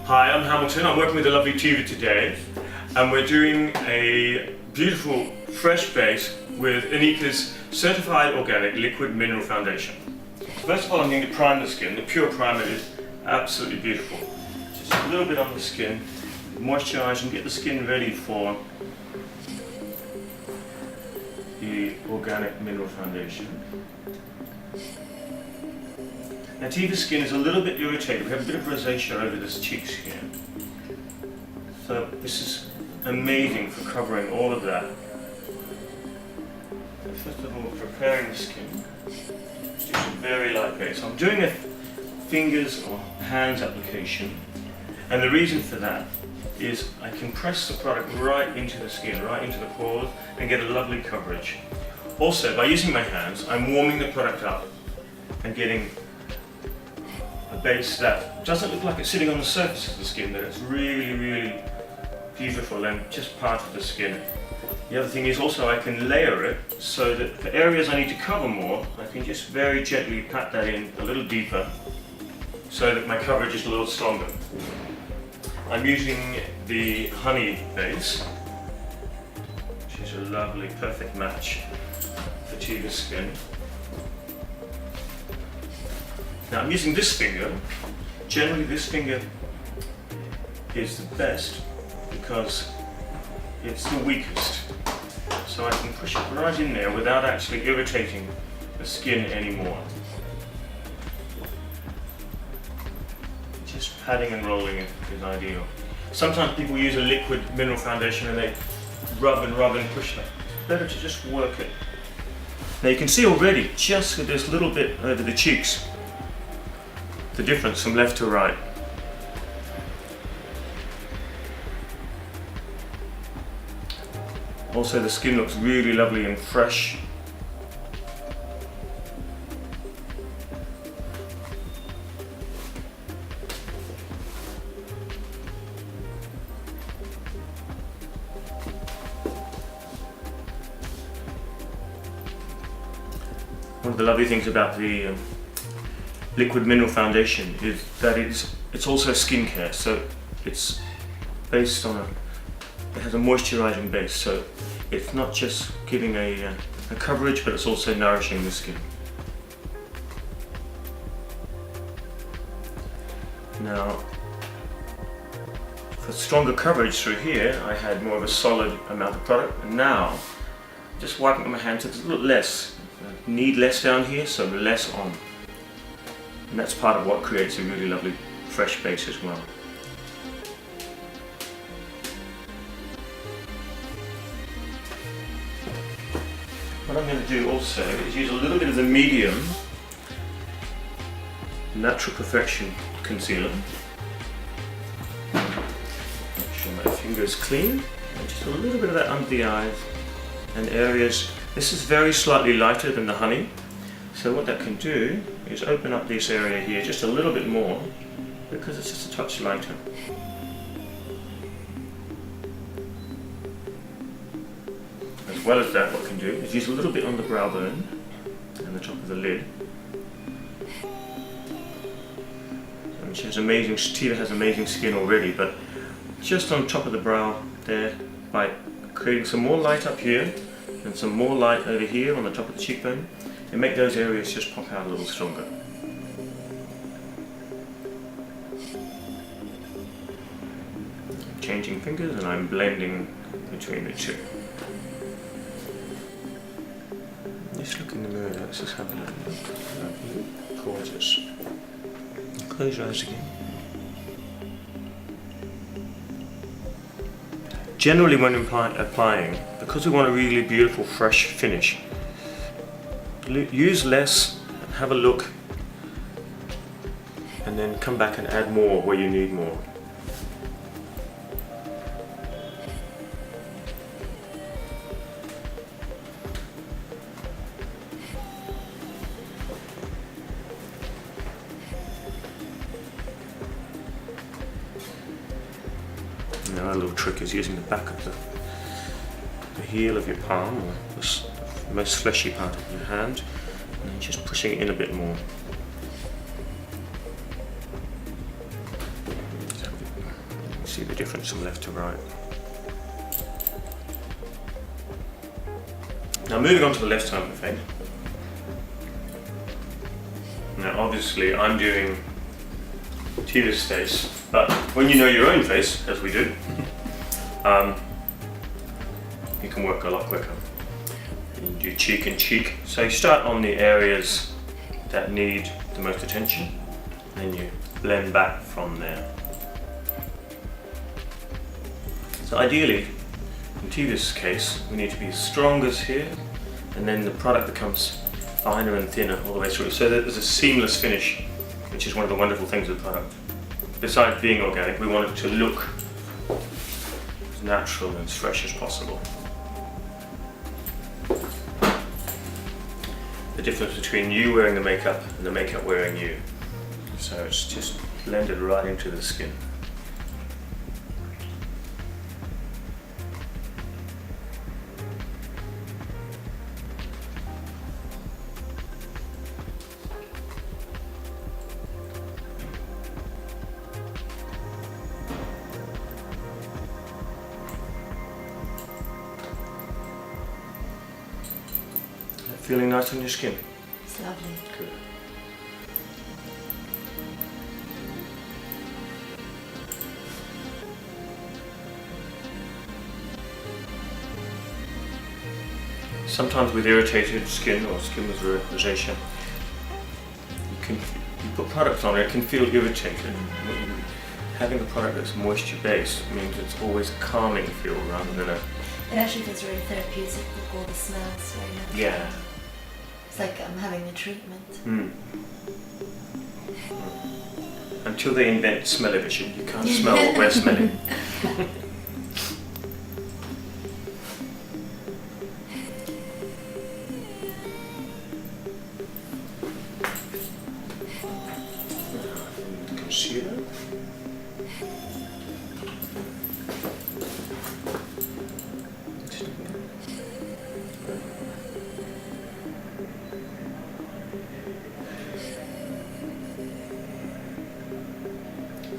Hi, I'm Hamilton. I'm working with the lovely Tieva today, and we're doing a beautiful fresh base with INIKA's certified organic liquid mineral foundation. First of all, I'm going to prime the skin. The pure primer is absolutely beautiful. Just a little bit on the skin, moisturize and get the skin ready for the organic mineral foundation. Now Tieva's skin is a little bit irritated. We have a bit of rosacea over this cheeks here. So this is amazing for covering all of that. So first of all, preparing the skin. Just a very light base. I'm doing a fingers or hands application, and the reason for that is I can press the product right into the skin, right into the pores, and get a lovely coverage. Also, by using my hands, I'm warming the product up and getting a base that doesn't look like it's sitting on the surface of the skin, but it's really, really beautiful and just part of the skin. The other thing is also I can layer it so that for areas I need to cover more, I can just very gently pat that in a little deeper so that my coverage is a little stronger. I'm using the honey base, which is a lovely, perfect match for Tieva's skin. Now I'm using this finger. Generally this finger is the best because it's the weakest. So I can push it right in there without actually irritating the skin anymore. Just patting and rolling it is ideal. Sometimes people use a liquid mineral foundation and they rub and push that. It's better to just work it. Now you can see already, just with this little bit over the cheeks, the difference from left to right. Also, the skin looks really lovely and fresh. One of the lovely things about the liquid mineral foundation is that it's also skincare, so it's based on it has a moisturizing base, so it's not just giving a coverage, but it's also nourishing the skin. Now, for stronger coverage through here, I had more of a solid amount of product, and now just wiping with my hands, it's a little less. I need less down here, so less on. And that's part of what creates a really lovely fresh base as well. What I'm going to do also is use a little bit of the medium Natural Perfection concealer. Make sure my finger is clean, and just a little bit of that under the eyes and areas. This is very slightly lighter than the honey, so what that can do is open up this area here just a little bit more because it's just a touch lighter. As well as that, what I can do is use a little bit on the brow bone and the top of the lid. And she has amazing, Tieva has amazing skin already, but just on top of the brow there, by creating some more light up here and some more light over here on the top of the cheekbone, and make those areas just pop out a little stronger. Changing fingers, and I'm blending between the two. Just look in the mirror, let's just have a little look. Gorgeous. Close your eyes again. Generally when applying, because we want a really beautiful fresh finish, use less, have a look, and then come back and add more where you need more. Now a little trick is using the back of the heel of your palm, or the most fleshy part of your hand, And just pushing it in a bit more. See the difference from left to right. Now moving on to the left hand effect. Now obviously I'm doing Tieva's face, but when you know your own face, as we do, you can work a lot quicker. You do cheek and cheek. So you start on the areas that need the most attention, and you blend back from there. So ideally, in Tieva's case, we need to be as strong as here, and then the product becomes finer and thinner all the way through, so that there's a seamless finish, which is one of the wonderful things of the product. Besides being organic, we want it to look as natural and as fresh as possible. The difference between you wearing the makeup and the makeup wearing you. So it's just blended right into the skin. Feeling nice on your skin? It's lovely. Good. Sometimes with irritated skin or skin with rosacea, you put products on it, it can feel irritated. Having a product that's moisture based means it's always a calming feel rather than a... It actually feels really therapeutic with all the smells, very natural. Yeah. It's like I'm having a treatment. Until they invent smell-o-vision, you can't smell what we're smelling. Concealer.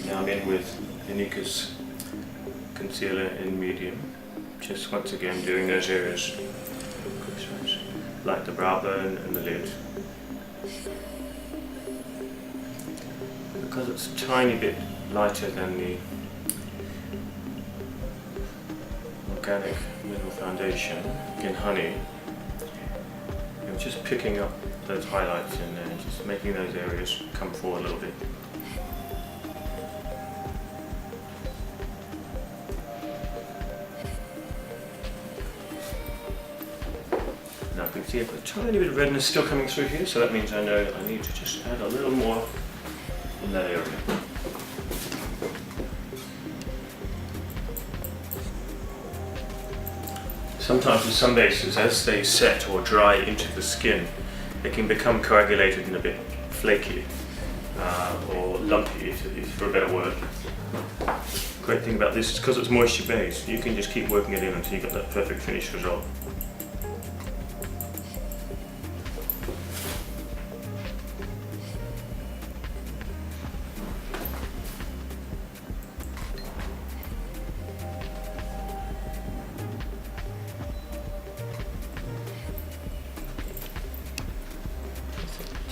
Now I'm in with INIKA's concealer in medium, just once again doing those areas like the brow bone and the lid. Because it's a tiny bit lighter than the organic mineral foundation in honey, I'm just picking up those highlights in there, just making those areas come forward a little bit. Now I can see I've got a tiny bit of redness still coming through here, so that means I know I need to just add a little more in that area. Sometimes with some bases, as they set or dry into the skin, they can become coagulated and a bit flaky, or lumpy, for a better word. Great thing about this is because it's moisture based, you can just keep working it in until you get that perfect finished result.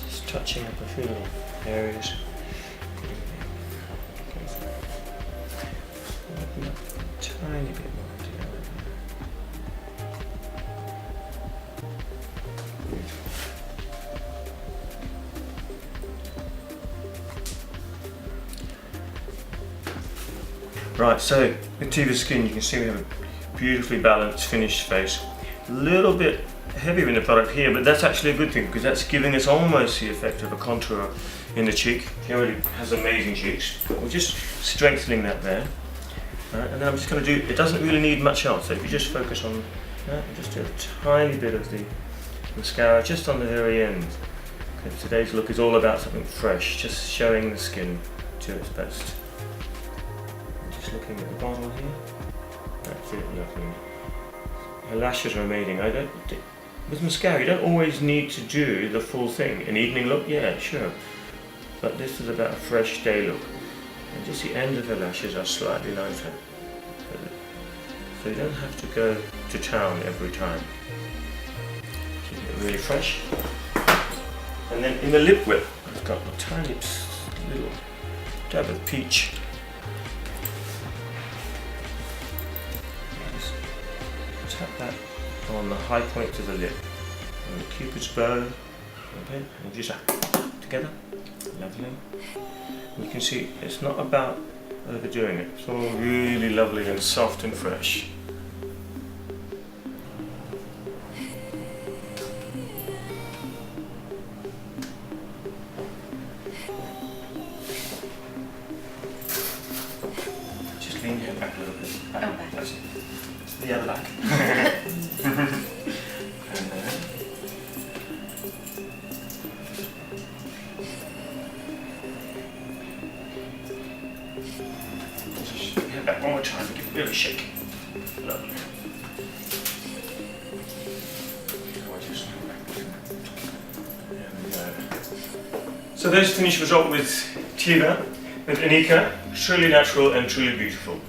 Just touching up a few little areas. Open up a tiny bit more together. Right, so with Tieva's skin you can see we have a beautifully balanced finished face. A little bit heavier in the product here, but that's actually a good thing because that's giving us almost the effect of a contour in the cheek. She already has amazing cheeks. We're just strengthening that there. And then I'm just going to do, it doesn't really need much else, so if you just focus on that, just do a tiny bit of the mascara just on the very end. Because today's look is all about something fresh, just showing the skin to its best. Just looking at the bottom here. That's it, lovely. Her lashes are amazing. with mascara, you don't always need to do the full thing. An evening look, yeah, sure. But this is about a fresh day look. And just the end of the lashes are slightly lighter. So you don't have to go to town every time. Keep it really fresh. And then in the lip whip, I've got a tiny little dab of peach. Just tap that on the high point of the lip. And the cupid's bow, and just together. Lovely. And you can see it's not about overdoing it. It's all really lovely and soft and fresh. Just lean your head back a little bit. Oh, back. That's it. The other back. And then. Just head back one more time, give it a bit of a shake. Lovely. There we go. So there's the finished result with Tieva, with INIKA, truly natural and truly beautiful.